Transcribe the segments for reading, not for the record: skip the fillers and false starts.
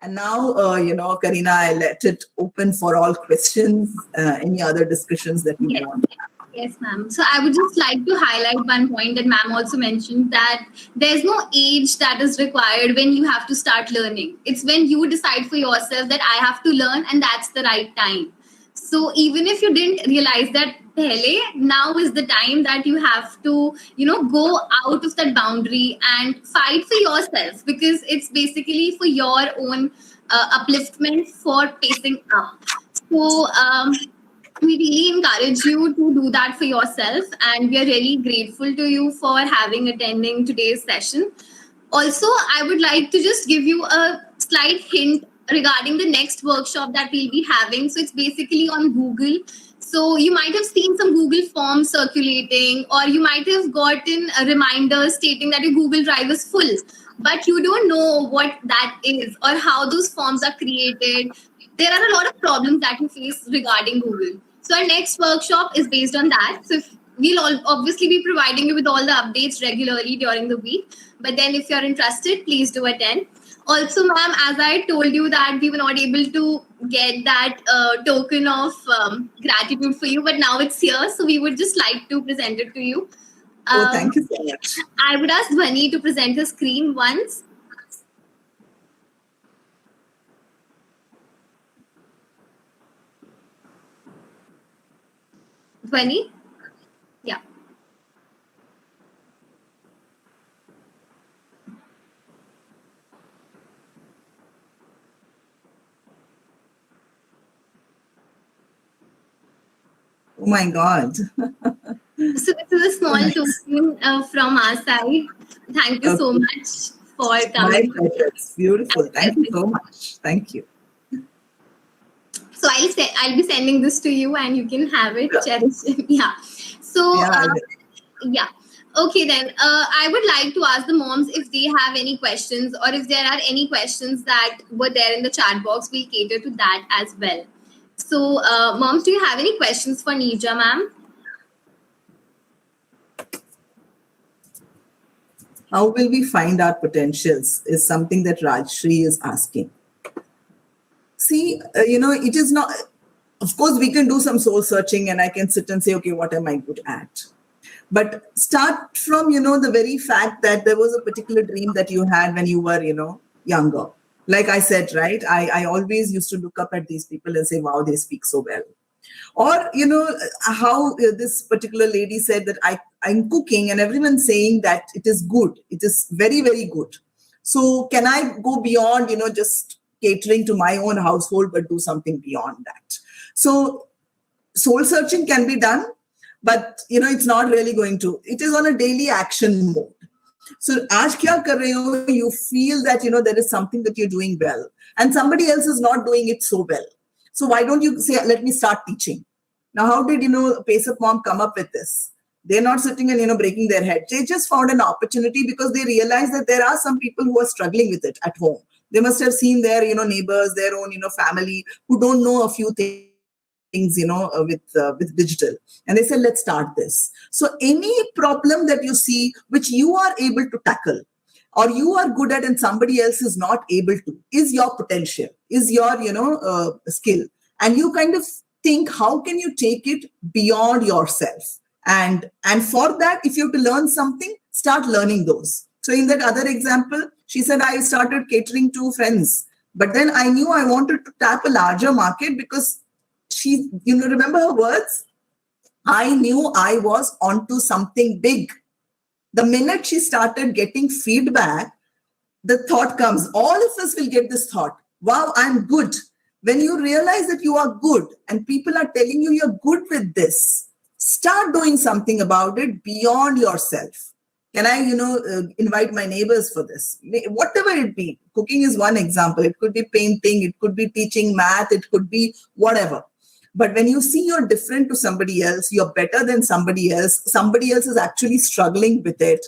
And now, Karina, I let it open for all questions, any other discussions that you Yes. want. Yes, ma'am. So I would just like to highlight one point that ma'am also mentioned, that there's no age that is required when you have to start learning. It's when you decide for yourself that I have to learn and that's the right time. So even if you didn't realize that pehle, now is the time that you have to, go out of that boundary and fight for yourself, because it's basically for your own upliftment, for pacing up. So we really encourage you to do that for yourself, and we are really grateful to you for attending today's session. Also, I would like to just give you a slight hint regarding the next workshop that we'll be having. So it's basically on Google. So you might have seen some Google forms circulating, or you might have gotten a reminder stating that your Google Drive is full, but you don't know what that is or how those forms are created. There are a lot of problems that you face regarding Google. So our next workshop is based on that. So we'll obviously be providing you with all the updates regularly during the week. But then if you're interested, please do attend. Also, ma'am, as I told you that we were not able to get that token of gratitude for you, but now it's here. So we would just like to present it to you. Thank you so much. I would ask Dhwani to present the screen once. Dhwani? Yeah. Oh my God. So this is a small token from our side. Thank you so much for coming. My pleasure. It's beautiful. Thank you so much. Thank you. So I'll be sending this to you, and you can have it. Cherish. Yeah. So yeah. Okay, then I would like to ask the moms if they have any questions, or if there are any questions that were there in the chat box. We'll cater to that as well. So, moms, do you have any questions for Neeraja, ma'am? How will we find our potentials is something that Rajshri is asking. See, it is not, of course, we can do some soul searching and I can sit and say, okay, what am I good at? But start from, the very fact that there was a particular dream that you had when you were, younger. Like I said, right? I always used to look up at these people and say, wow, they speak so well. Or, how this particular lady said that I'm cooking and everyone's saying that it is good. It is very, very good. So can I go beyond, just catering to my own household, but do something beyond that? So soul searching can be done, but, it's not really going to. It is on a daily action mode. So aaj kya kar rahe ho? You feel that, there is something that you're doing well and somebody else is not doing it so well. So why don't you say, let me start teaching? Now, how did, Pace-Up Mom come up with this? They're not sitting and, breaking their head. They just found an opportunity because they realized that there are some people who are struggling with it at home. They must have seen their, neighbors, their own, family who don't know a few things, with digital. And they said, let's start this. So any problem that you see, which you are able to tackle, or you are good at and somebody else is not able to, is your potential, is your, skill. And you kind of think, how can you take it beyond yourself? And for that, if you have to learn something, start learning those. So in that other example, she said, I started catering to friends, but then I knew I wanted to tap a larger market because she, remember her words? I knew I was onto something big. The minute she started getting feedback, the thought comes, all of us will get this thought, wow, I'm good. When you realize that you are good and people are telling you you're good with this, start doing something about it beyond yourself. Can I, invite my neighbors for this? Whatever it be. Cooking is one example. It could be painting. It could be teaching math. It could be whatever. But when you see you're different to somebody else, you're better than somebody else is actually struggling with it,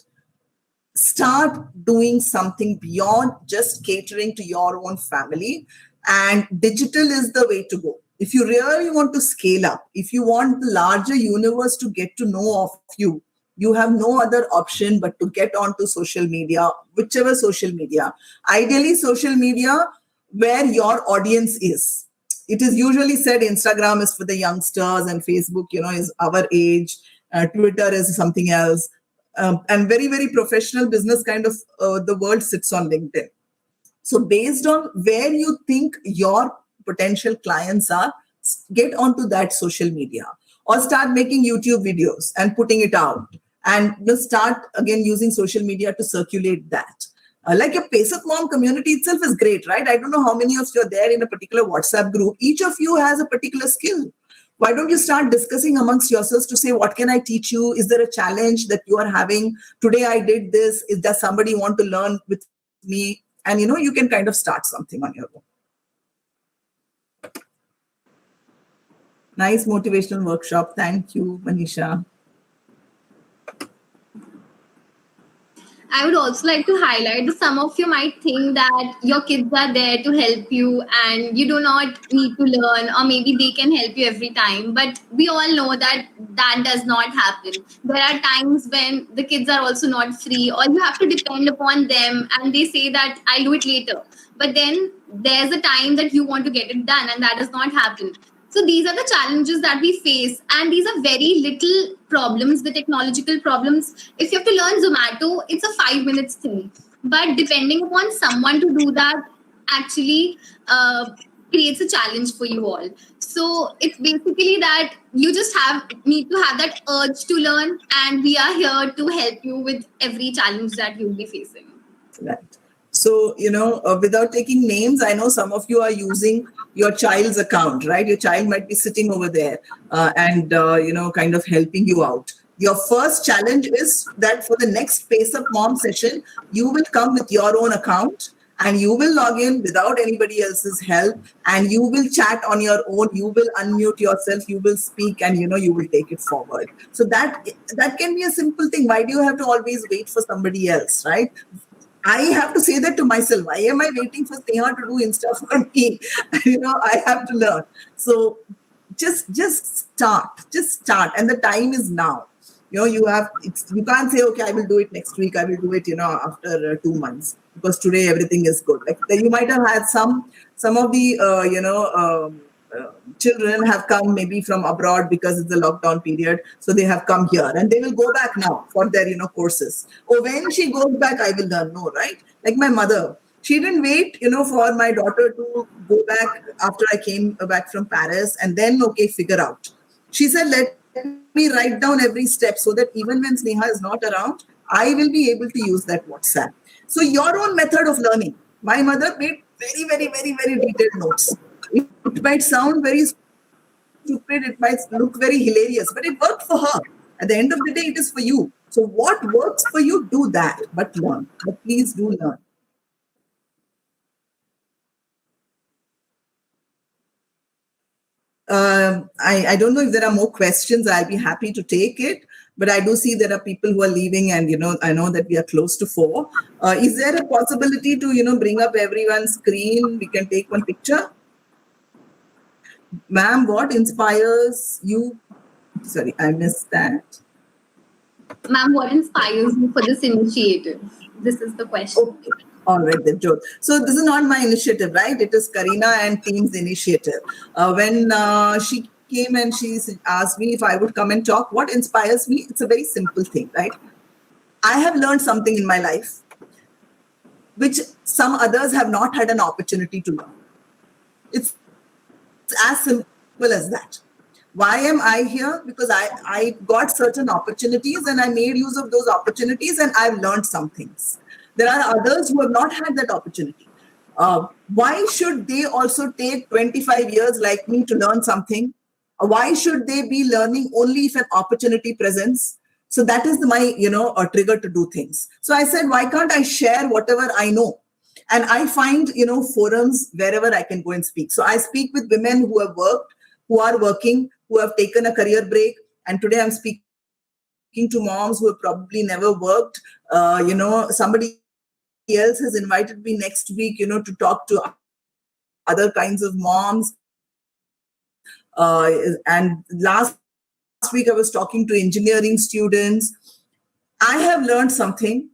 start doing something beyond just catering to your own family. And digital is the way to go. If you really want to scale up, if you want the larger universe to get to know of you, you have no other option but to get onto social media, whichever social media. Ideally, social media where your audience is. It is usually said Instagram is for the youngsters and Facebook, is our age. Twitter is something else. And very, very professional business kind of the world sits on LinkedIn. So based on where you think your potential clients are, get onto that social media or start making YouTube videos and putting it out, and just start again using social media to circulate that. Like your Pace Mom community itself is great, right? I don't know how many of you are there in a particular WhatsApp group. Each of you has a particular skill. Why don't you start discussing amongst yourselves to say, what can I teach you? Is there a challenge that you are having? Today I did this. Does somebody want to learn with me? And you can kind of start something on your own. Nice motivational workshop. Thank you, Manisha. I would also like to highlight that some of you might think that your kids are there to help you and you do not need to learn, or maybe they can help you every time. But we all know that that does not happen. There are times when the kids are also not free, or you have to depend upon them and they say that I'll do it later. But then there's a time that you want to get it done and that does not happen. So these are the challenges that we face, and these are very little problems, the technological problems. If you have to learn Zomato, it's a 5 minutes thing. But depending upon someone to do that actually creates a challenge for you all. So it's basically that you just need to have that urge to learn, and we are here to help you with every challenge that you'll be facing. Right. So, without taking names, I know some of you are using your child's account, right? Your child might be sitting over there and, kind of helping you out. Your first challenge is that for the next Pace Mom session, you will come with your own account and you will log in without anybody else's help, and you will chat on your own. You will unmute yourself, you will speak, and, you will take it forward. So that can be a simple thing. Why do you have to always wait for somebody else, right? I have to say that to myself. Why am I waiting for Sneha to do Insta for me? I have to learn. So just start. And the time is now. You can't say, okay, I will do it next week. I will do it, after 2 months, because today everything is good. Like you might have had some of the, children have come maybe from abroad because it's the lockdown period. So they have come here and they will go back now for their, courses. Or when she goes back, I will learn. No, right? Like my mother, she didn't wait, for my daughter to go back after I came back from Paris and then, okay, figure out. She said, let me write down every step so that even when Sneha is not around, I will be able to use that WhatsApp. So your own method of learning. My mother made very, very, very, very detailed notes. It might sound very stupid, it might look very hilarious, but it worked for her. At the end of the day, it is for you. So what works for you, do that, but learn. But please do learn. I don't know if there are more questions. I'll be happy to take it. But I do see there are people who are leaving, and I know that we are close to 4. Is there a possibility to bring up everyone's screen? We can take one picture. Ma'am, what inspires you? Sorry, I missed that. Ma'am, what inspires you for this initiative? This is the question. Okay. All right, then, Joe. So this is not my initiative, right? It is Karina and team's initiative. When she came and she asked me if I would come and talk, what inspires me? It's a very simple thing, right? I have learned something in my life which some others have not had an opportunity to learn. It's as simple as that. Why am I here? Because I got certain opportunities and I made use of those opportunities and I've learned some things. There are others who have not had that opportunity. Why should they also take 25 years like me to learn something? Why should they be learning only if an opportunity presents? So that is my, a trigger to do things. So I said, why can't I share whatever I know? And I find, forums wherever I can go and speak. So I speak with women who have worked, who are working, who have taken a career break. And today I'm speaking to moms who have probably never worked. Somebody else has invited me next week, to talk to other kinds of moms. And last week I was talking to engineering students. I have learned something.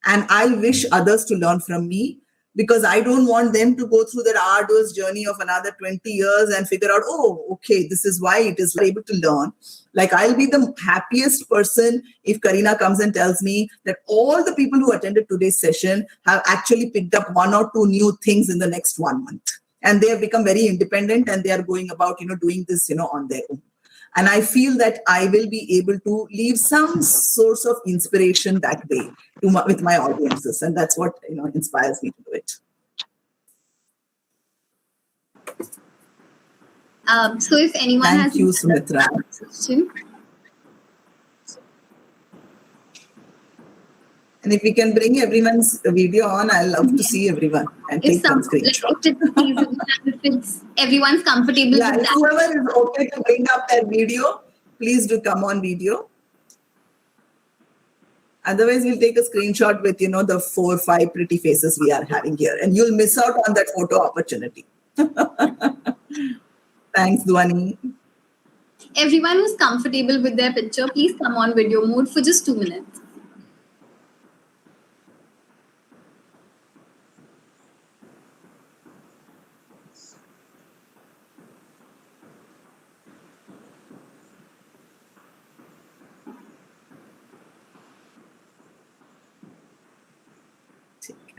And I wish others to learn from me. because I don't want them to go through that arduous journey of another 20 years and figure out, oh, okay, this is why it is able to learn. Like, I'll be the happiest person if Karina comes and tells me that all the people who attended today's session have actually picked up 1 or 2 new things in the next 1 month. And they have become very independent and they are going about, doing this, on their own. And I feel that I will be able to leave some source of inspiration that way with my audiences. And that's what, inspires me to do it. So if anyone Thank you, Sumitra. Question. And if we can bring everyone's video on, I'll love to see everyone and take some screenshot. If it's everyone's comfortable with that. Whoever is okay to bring up their video, please do come on video. Otherwise, we'll take a screenshot with, the 4 or 5 pretty faces we are having here. And you'll miss out on that photo opportunity. Thanks, Dhwani. Everyone who's comfortable with their picture, please come on video mode for just 2 minutes.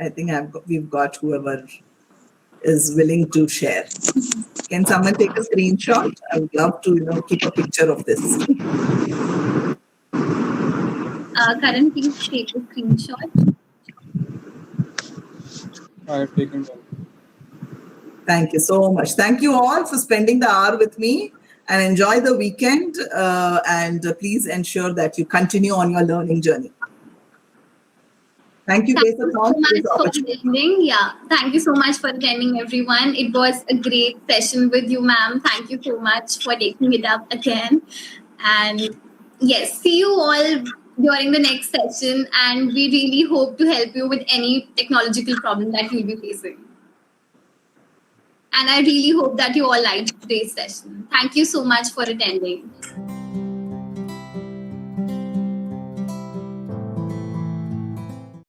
I think we've got whoever is willing to share. Can someone take a screenshot? I would love to, keep a picture of this. Karan, please take a screenshot. I have taken one. Thank you so much. Thank you all for spending the hour with me, and enjoy the weekend. And please ensure that you continue on your learning journey. Thank you, Thank you so much for opportunity. attending. Yeah, thank you so much for attending, everyone. It was a great session with you, ma'am. Thank you so much for taking it up again. And yes, see you all during the next session. And we really hope to help you with any technological problem that you'll be facing. And I really hope that you all liked today's session. Thank you so much for attending.